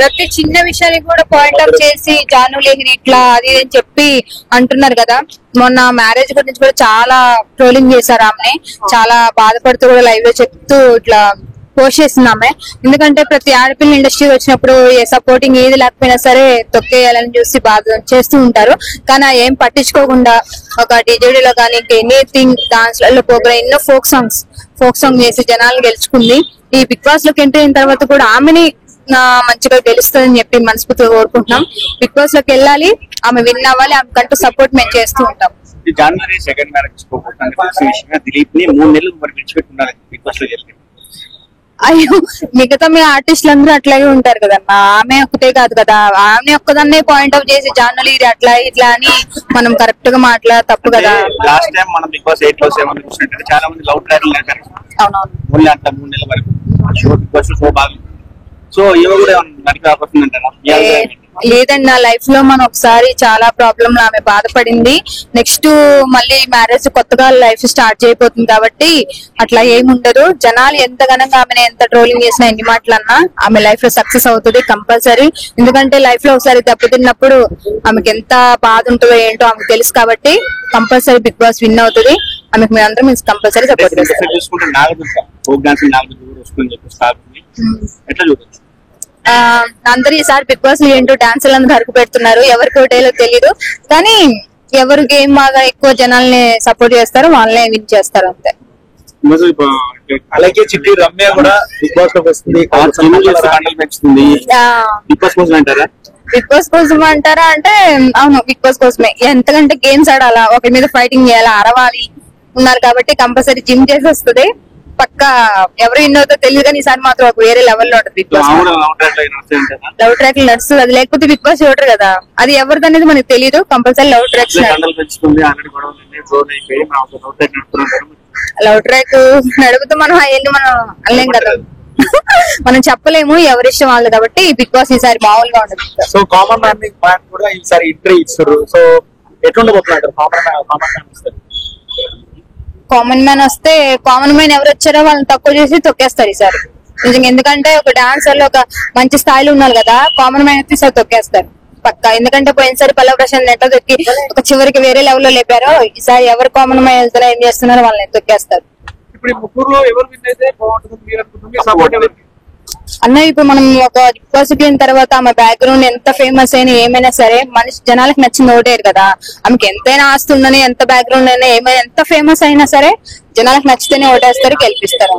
ప్రతి చిన్న విషయానికి కూడా పాయింట్ అవుట్ చేసి జాను లేహిరి ఇట్లా అది అని చెప్పి అంటున్నారు కదా. మొన్న మ్యారేజ్ గురించి కూడా చాలా ట్రోలింగ్ చేశారు ఆమె, చాలా బాధపడుతూ కూడా లైవ్ లో చెప్తూ ఇట్లా పోస్ట్ చేసింది ఆమె. ఎందుకంటే ప్రతి ఆడపిల్ల ఇండస్ట్రీ వచ్చినప్పుడు ఏ సపోర్టింగ్ ఏది లేకపోయినా సరే తొక్కేయాలని చూసి బాధ చేస్తూ ఉంటారు. కానీ ఏం పట్టించుకోకుండా ఒక డిజేడీలో కానీ ఇంకా ఎనీథింగ్ డాన్స్ లలో ప్రోగ్రామ్ ఎన్నో ఫోక్ సాంగ్ చేసి జనాలు గెలుచుకుంది. ఈ బిగ్ బాస్ లోకి ఎంటర్ అయిన తర్వాత కూడా ఆమెని మంచిగా గెలుస్తుందని చెప్పి మనస్ఫూర్తిగా కోరుకుంటున్నాం. బిగ్ బాస్ లోకి వెళ్ళాలి, ఆమె విన్ అవ్వాలి, ఆమె కంటూ సపోర్ట్ మేము చేస్తూ ఉంటాం. జనవరి 2 దిలీప్ ని 3 నెలలు మరి విడిచిపెట్టున్నారు బిగ్ బాస్ లో. అయ్యో, మిగతా మీ ఆర్టిస్టులు అందరూ అట్లాగే ఉంటారు కదన్నా, ఆమె ఒక్కటే కాదు కదా. ఆమె ఒక్కదాన్నే పాయింట్ అవుట్ చేసి జానులు ఇది అట్లా ఇట్లా అని మనం కరెక్ట్ గా మాట్లాడ తప్పు కదా. లాస్ట్ టైం మనం బిగ్ బాస్ 8 లో 7 చూసినట్టు చాలా మంది లవ్ ట్రాక్ లేటారు. అవునవును, 3 నెలల వరకు షో బిగ్ బాస్ షో బాగా. సో ఇవి కూడా నడిపి రాకపోతుంది అంటారా? లేదండి, నా లైఫ్ లో మనం ఒకసారి చాలా ప్రాబ్లం ఆమె బాధపడింది. నెక్స్ట్ మళ్ళీ మ్యారేజ్ కొత్తగా లైఫ్ స్టార్ట్ చేయబోతుంది కాబట్టి అట్లా ఏముండదు. జనాలు ఎంత ఘనంగా ఆమెను ఎంత ట్రోలింగ్ చేసినా ఎన్ని మాటలన్నా ఆమె లైఫ్ లో సక్సెస్ అవుతుంది కంపల్సరీ. ఎందుకంటే లైఫ్ లో ఒకసారి దెబ్బతిన్నప్పుడు ఆమెకి ఎంత బాధ ఉంటుందో ఏంటో ఆమెకు తెలుసు కాబట్టి కంపల్సరీ బిగ్ బాస్ విన్ అవుతుంది. ఆమెకు మేము అందరం కంపల్సరీ సపోర్ట్ చేస్తాం. అందరూ ఈసారి బిగ్ బాస్ ఏంటో డాన్సులు అందరూ హరుకు పెడుతున్నారు. ఎవరికి ఓటేలో తెలీదు, కానీ ఎవరు గేమ్ బాగా ఎక్కువ జనాల్ని సపోర్ట్ చేస్తారో వాళ్ళనే విన్ చేస్తారు అంతే. అలాగే చిట్టి రమ్య కూడా బిగ్ బాస్ లోకి వస్తుంది. బిగ్ బాస్ కోసం అంటారా అంటే అవును, బిగ్ బాస్ కోసమే. ఎంతకంటే గేమ్స్ ఆడాలా, ఒకరి మీద ఫైటింగ్ చేయాలా, అరవాలి ఉన్నారు కాబట్టి కంపల్సరీ జిమ్ చేసి వస్తుంది. పక్కా ఎవరు విన్నోతో తెలియదు కానీ ఈసారి మాత్రం ఒక వేరే లెవెల్లో ఉంటుంది బిగ్ బాస్. లవ్ ట్రాక్ నడుస్తుంది, అది లేకపోతే బిగ్ బాస్ చూడరు కదా. అది ఎవరిది అనేది మనకు తెలియదు. Compulsory love tracks love track నడుపుతూ మనం అవన్నీ మనం అనలేం కదా. మనం చెప్పలేము, ఎవరిష్టం వాళ్ళు కాబట్టి బిగ్ బాస్ ఈసారి మామూలుగా ఉండదు. సో కామన్ మ్యాన్ కూడా ఈసారి ఎంట్రీ ఇస్తారు. సో ఎట్లుండబోతున్నారు కామన్ మ్యాన్ వస్తే, కామన్ మ్యాన్ ఎవరు వచ్చారో వాళ్ళని తక్కువ చేసి తొక్కేస్తారు ఈసారి. ఎందుకంటే ఒక డాన్సర్ లో ఒక మంచి స్థాయిలో ఉన్నారు కదా, కామన్ మ్యాన్ అయితే ఈసారి తొక్కేస్తారు పక్కా. ఎందుకంటే పోయినసారి పల్లవ ప్రశాంత్ నెట్ట తొక్కి ఒక చివరికి వేరే లెవెల్ లో లేపారో, ఈసారి ఎవరు కామన్ మ్యాన్ వెళ్తారో ఏం చేస్తున్నారో వాళ్ళని తొక్కేస్తారు. అన్న ఇప్పుడు మనం ఒక బిగ్ అయిన తర్వాత ఆమె బ్యాక్గ్రౌండ్ ఎంత ఫేమస్ అయినా ఏమైనా సరే మనిషి జనాలకు నచ్చింది ఓటేరు కదా. ఆమెకి ఎంతైనా ఆస్తుందని, ఎంత బ్యాక్గ్రౌండ్ అయినా, ఏమైనా ఎంత ఫేమస్ అయినా సరే జనాలకు నచ్చితేనే ఓటేస్తారు, గెలిపిస్తారు.